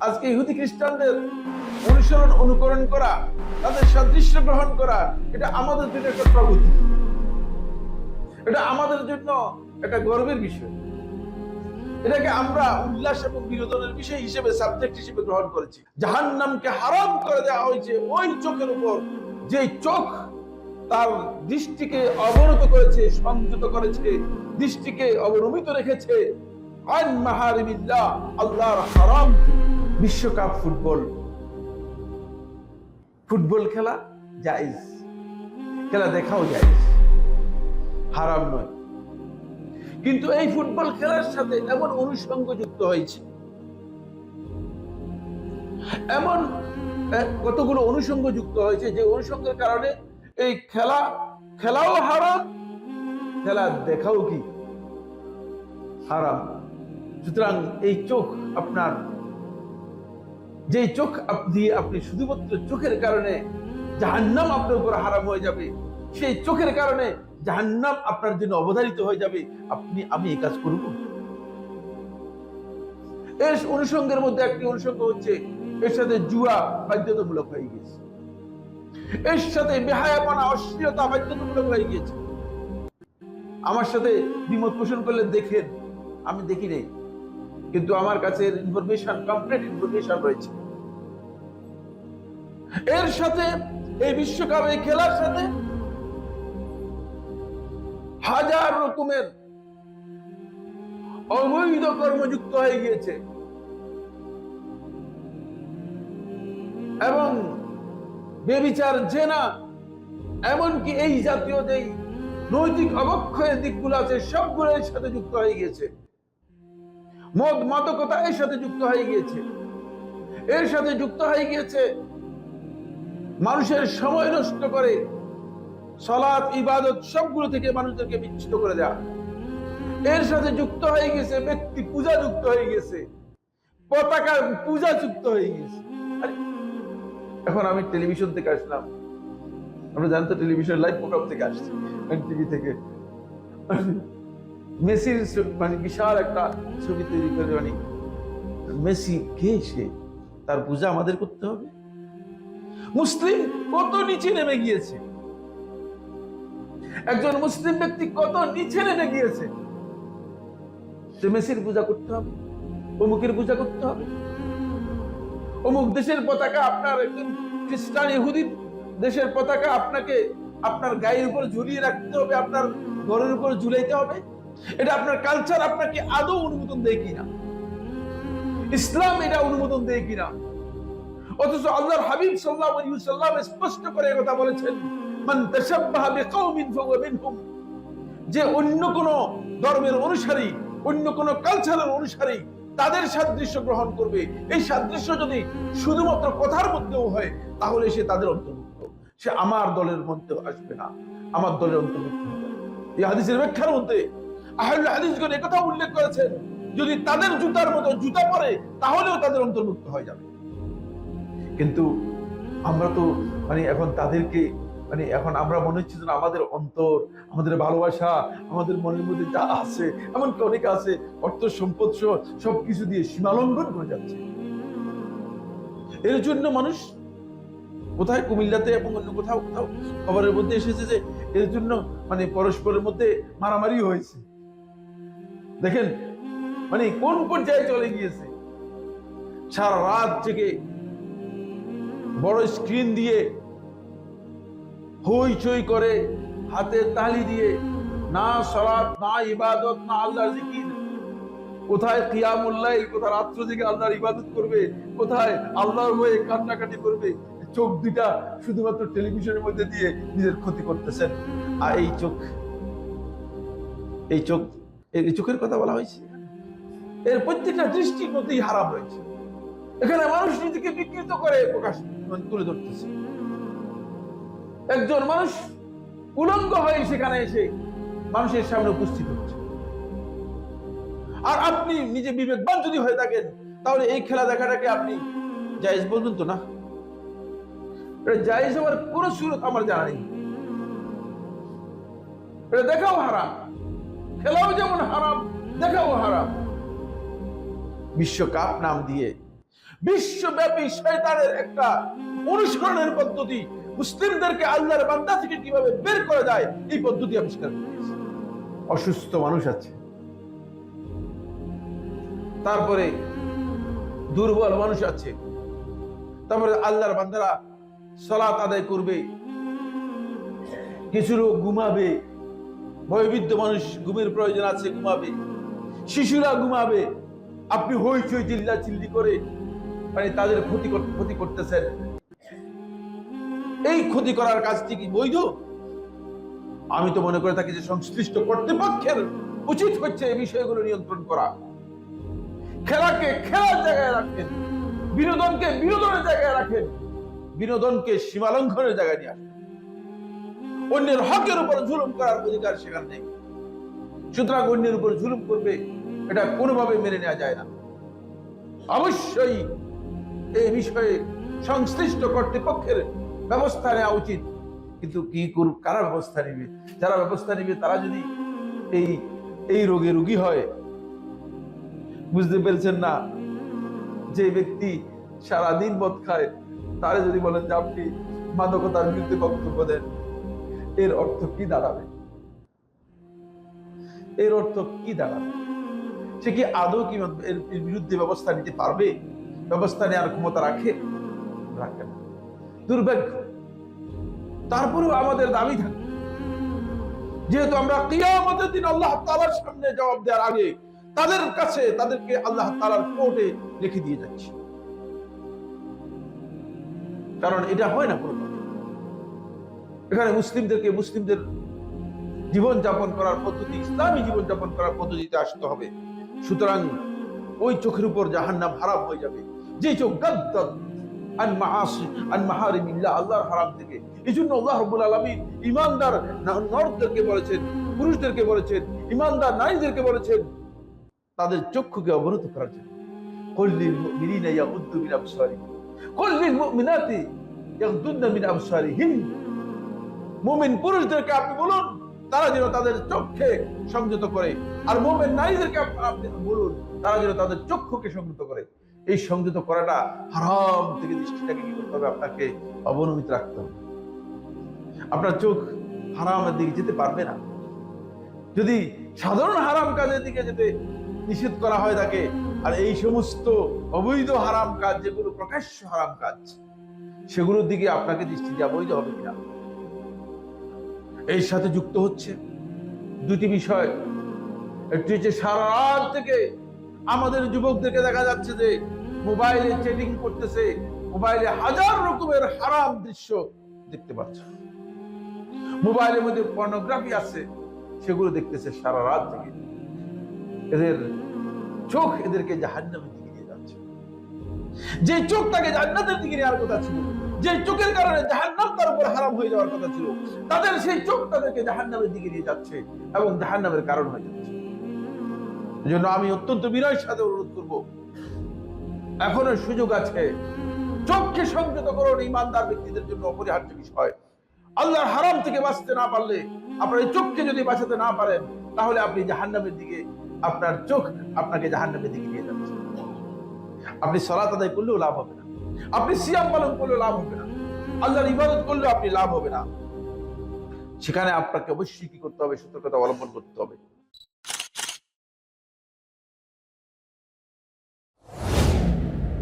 আজকে ইহুদি খ্রিস্টানদের অনুসরণ অনুকরণ করা, তাদের সাদৃশ্য গ্রহণ করা, এটা আমাদের জন্য একটা প্রগতি, এটা আমাদের জন্য একটা গর্বের বিষয়। এটাকে আমরা উল্লাস এবং বিনোদনের বিষয় হিসেবে, সাবজেক্ট হিসেবে গ্রহণ করেছি। জাহান্নামকে হারাম করে দেওয়া হয়েছে ওই চোখের উপর যে চোখ তার দৃষ্টিকে অবনত করেছে, সংযত করেছে, দৃষ্টিকে অবনমিত রেখেছে আন মাহারিমিল্লাহ, আল্লাহর হারাম। বিশ্বকাপ ফুটবল, ফুটবল খেলা জায়েজ, খেলা দেখাও জায়েজ, হারাম নয়। কিন্তু এই ফুটবল খেলার সাথে এমন অনুষঙ্গ যুক্ত হয়েছে, এমন কতগুলো অনুষঙ্গ যুক্ত হয়েছে যে অনুষঙ্গের কারণে এই খেলাও হারাম, খেলা দেখাও কি হারাম। সুতরাং এই চোখ আপনার, যে চোখ দিয়ে আপনি শুধুমাত্র চোখের কারণে জাহান্নাম আপনার উপর হারাম হয়ে যাবে, সেই চোখের কারণে জাহান্নাম আপনার জন্য অবধারিত হয়ে যাবে, আমি এই কাজ করব। এর অনুষঙ্গের মধ্যে একটি অনুষঙ্গ হচ্ছে এর সাথে জুয়া বাধ্যতামূলক হয়ে গেছে, এর সাথে বেহায়াপনা, অশ্লীলতা বাধ্যতামূলক হয়ে গিয়েছে। আমার সাথে দ্বিমত পোষণ করলে দেখেন, আমি দেখি নেই, কিন্তু আমার কাছে ইনফরমেশন, কমপ্লিট ইনফরমেশন রয়েছে। এর সাথে এই বিশ্বকাপে খেলার সাথে হাজার রকমের অবৈধ কর্মযুক্ত হয়ে গিয়েছে এবং বেবিচার, জেনা, এমনকি এই জাতীয় যে নৈতিক অবক্ষয়ের দিকগুলো আছে সবগুলো এর সাথে যুক্ত হয়ে গিয়েছে। মদ মাদকতা এর সাথে যুক্ত হয়ে গিয়েছে, এর সাথে যুক্ত হয়ে গিয়েছে মানুষের সময় নষ্ট করে সালাত ইবাদত সবগুলো থেকে মানুষদেরকে বিচ্ছিন্ন করে দেয়া। এর সাথে যুক্ত হয়ে গেছে ব্যক্তি পূজা, যুক্ত হয়ে গেছে পতাকা পূজা, যুক্ত হয়ে গেছে। এখন আমি টেলিভিশন থেকে আসলাম, আমরা জানতো টেলিভিশন লাইভ প্রোগ্রাম থেকে আসছি, টিভি থেকে মেসির মানে বিশাল একটা ছবি তৈরি করে, মানে মেসি কে, সে তার পূজা আমাদের করতে হবে? মুসলিম কত নিচে নেমে গিয়েছে, একজন মুসলিম ব্যক্তি কত নিচে নেমে গিয়েছে, সে মেসির পূজা করতে হবে, অমুকের পূজা করতে হবে, অমুক দেশের পতাকা, আপনার একজন খ্রিস্টান ইহুদি দেশের পতাকা আপনাকে আপনার গায়ের উপর ঝুলিয়ে রাখতে হবে, আপনার ঘরের উপর ঝুলাইতে হবে। এটা আপনার কালচার আপনাকে আদৌ অনুমোদন দেয় কিনা, ইসলাম এটা অনুমোদন দেয় কিনা? অথচ আল্লাহর হাবিব সাল্লাল্লাহু আলাইহি ওয়াসাল্লাম স্পষ্ট করে কথা বলেছেন, মান তাশাব্বাহা বিকাওমিন ফাহুয়া মিনহুম, যে অন্য কোন ধর্মের অনুসারী, অন্য কোন কালচারের অনুসারী তাদের সাদৃশ্য গ্রহণ করবে, এই সাদৃশ্য যদি শুধুমাত্র কথার মধ্যেও হয় তাহলে সে তাদের অন্তর্ভুক্ত, সে আমার দলের মধ্যে আসবে না, আমার দলের অন্তর্ভুক্ত হবে। এই হাদিসের ব্যাখ্যার মধ্যে আহলে হাদিসগণ একথা উল্লেখ করেছেন, যদি তাদের জুতার মতো জুতা পরে তাহলেও তাদের অন্তর্ভুক্ত হয়ে যাবে। কিন্তু আমরা তো মানে এখন তাদেরকে মানে এখন আমরা মনে হচ্ছে যেন আমাদের অন্তর, আমাদের ভালোবাসা, আমাদের মনের মধ্যে যা আছে, এমনকি অনেকে আছে অর্থ সম্পদ সবকিছু দিয়ে সীমালঙ্ঘন করে যাচ্ছে। এর জন্য মানুষ কোথায় কুমিল্লাতে এবং অন্য কোথাও কোথাও খবরের মধ্যে এসেছে যে এর জন্য মানে পরস্পরের মধ্যে মারামারি হয়েছে। দেখেন মানে কোন পর্যায়ে চলে গিয়েছে। সারা রাত জেগে বড় স্ক্রিন দিয়ে হইচই করে, হাতে তালি দিয়ে, না সালাত, না ইবাদত, না আল্লাহর জিকির, কোথায় কিয়ামুল লাইল, কোথায় রাত্র জেগে আল্লাহর ইবাদত করবে, কোথায় আল্লাহর হয়ে কান্নাকাটি করবে। চোখ দুইটা শুধুমাত্র টেলিভিশনের মধ্যে দিয়ে নিজের ক্ষতি করতেছেন। আর এই চোখের কথা বলা হয়েছে, এর প্রত্যেকটা দৃষ্টির মধ্যেই হারাম রয়েছে। এখানে মানুষ নিজেকে বিকৃত করে প্রকাশ তুলে ধরতেছে। একজন মানুষ উলঙ্গ হয়ে সেখানে এসে মানুষের সামনে উপস্থিত হচ্ছে, আর আপনি নিজে বিবেকবান যদি হয়ে থাকেন তাহলে এই খেলা দেখাটাকে আপনি জায়েজ বলবেন তো না? এটা জায়েজ হওয়ার কোন সুরত আমার জানা নেই। এটা দেখাও হারাম, খেলাও যেমন হারাম, দেখাও হারাম। বিশ্বকাপ নাম দিয়ে বিশ্বব্যাপী শয়তানের একটা অনুসরণের পদ্ধতি, মুসলিমদেরকে আল্লাহর বান্দা থেকে কিভাবে বের করা যায় এই পদ্ধতি আবিষ্কার করেছে। অসুস্থ মানুষ আছে, তারপরে দুর্বল মানুষ আছে, তারপরে আল্লাহর বান্দারা সালাত আদায় করবে, কিছু লোক ঘুমাবে, বয়োবৃদ্ধ মানুষ ঘুমের প্রয়োজন আছে ঘুমাবে, শিশুরা ঘুমাবে, আপনি হইচই চিল্লা চিল্লি করে মানে তাদের ক্ষতি করতেছেন। এই ক্ষতি করার কাজটি কি বৈধ? আমি তো মনে করে থাকি যে সংশ্লিষ্ট কর্তৃপক্ষের উচিত হচ্ছে এই বিষয়গুলো নিয়ন্ত্রণ করা। খেলাকে খেলার জায়গায় রাখেন, বিনোদনকে বিনোদনের জায়গায় রাখেন, বিনোদনকে সীমালঙ্ঘনের জায়গায় নিয়ে আসেন। অন্যের হকের উপর জুলুম করার অধিকার সেখানে নেই। সুতরাং অন্যের উপর জুলুম করবে এটা কোনোভাবে মেনে নেওয়া যায় না। অবশ্যই এই বিষয়ে সংশ্লিষ্ট কর্তৃপক্ষের ব্যবস্থা নেওয়া উচিত। কিন্তু কি করুক, কারা ব্যবস্থা নিবে? যারা ব্যবস্থা নিবে তারা যদি এই রোগে রোগী হয়, বুঝতে পেরেছেন না? যে ব্যক্তি সারাদিন মদ খায় তারা যদি বলেন যে আপনি মাদকতার বিরুদ্ধে বক্তব্য দেন, এর অর্থ কি দাঁড়াবে? এর অর্থ কি দাঁড়াবে? সে কি আদৌ কি এর বিরুদ্ধে ব্যবস্থা নিতে পারবে? ব্যবস্থা নেওয়ার ক্ষমতা রাখে না। দুর্ভাগ্য। তারপরেও আমাদের দাবি থাকে, যেহেতু আমরা কিয়ামতের দিন আল্লাহ তাআলার সামনে জবাব দেওয়ার আগে তাদেরকে আল্লাহ তাআলার কোর্টে রেখে দিয়ে যাচ্ছি। কারণ এটা হয় না কোনোভাবে। এখানে মুসলিমদের জীবন যাপন করার পদ্ধতি, ইসলামী জীবন যাপন করার পদ্ধতিতে আসতে হবে। সুতরাং ওই চোখের উপর জাহান্নাম হারাম হয়ে যাবে, যে চোখ গাদ্দাত আন মাআসি আন মাহারিমিল্লাহ, আল্লাহর হারাম থেকে। এই জন্য আল্লাহ রাব্বুল আলামিন ঈমানদার নরদেরকে বলেছেন, পুরুষদেরকে বলেছেন, ঈমানদার নারীদেরকে বলেছেন তাদের চক্ষুকে অবনত করার জন্য। কুল লিল মুমিনিনা ইয়াগুদ্দু মিন আবসারিহিম, কুল লিল মুমিনাতি ইয়াগুদ্দুনা মিন আবসারিহিন। মুমিন পুরুষদেরকে আপনি বলুন তারা যেন তাদের চক্ষে সংযত করে, আর মুমিন নারীদেরকে আপনি বলুন তারা যেন তাদের চক্ষুকে সংযত করে। এই সংযত করাটা হারাম থেকে দৃষ্টিটাকে কি করতে হবে? আপনাকে অবনমিত রাখতে হবে। আপনার চোখ হারামের দিকে যেতে পারবে না। যদি সাধারণ হারাম কাজের দিকে যেতে নিষেধ করা হয় থাকে, আর এই সমস্ত অবৈধ হারাম কাজ, যেগুলো প্রকাশ্য হারাম কাজ, সেগুলোর দিকে আপনাকে দৃষ্টি দেওয়া বৈধ হবে কিনা? এর সাথে যুক্ত হচ্ছে দুটি বিষয়। একটি হচ্ছে সারা রাত থেকে আমাদের যুবকদেরকে দেখা যাচ্ছে যে মোবাইলে চ্যাটিং করতেছে, মোবাইলে হাজার রকমের হারাম দৃশ্য দেখতে পাচ্ছে, মোবাইলের মধ্যে পর্নোগ্রাফি আছে, সেগুলো দেখতেছে সারা রাত থেকে। এদের চোখ এদেরকে জাহান্নামের দিকে নিয়ে যাচ্ছে। যে চোখ তাকে জান্নাতের দিকে নেওয়ার কথা ছিল, যে চোখের কারণে জাহান্নাম তার উপর হারাম হয়ে যাওয়ার কথা ছিল, তাদের সেই চোখ তাদেরকে জাহান্নামের দিকে নিয়ে যাচ্ছে এবং জাহান্নামের কারণ হয়ে যাচ্ছে। এজন্য আমি অত্যন্ত বিনয়ের সাথে অনুরোধ করব, এখনো সুযোগ আছে, চোখকে সংযত করুন। ঈমানদার ব্যক্তিদের জন্য অপরিহার্য বিষয়। আল্লাহর হারাম থেকে বাঁচতে না পারলে, আপনার এই চোখকে যদি বাঁচাতে না পারেন, তাহলে আপনি জাহান্নামের দিকে, আপনার চোখ আপনাকে জাহান্নামের দিকে নিয়ে যাচ্ছে। আপনি সালাত আদায় করলেও লাভ হবে না, আপনি সিয়াম পালন করলেও লাভ হবে না, আল্লাহর ইবাদত করলেও আপনি লাভ হবে না। সেখানে আপনাকে অবশ্যই কি করতে হবে? সতর্কতা অবলম্বন করতে হবে।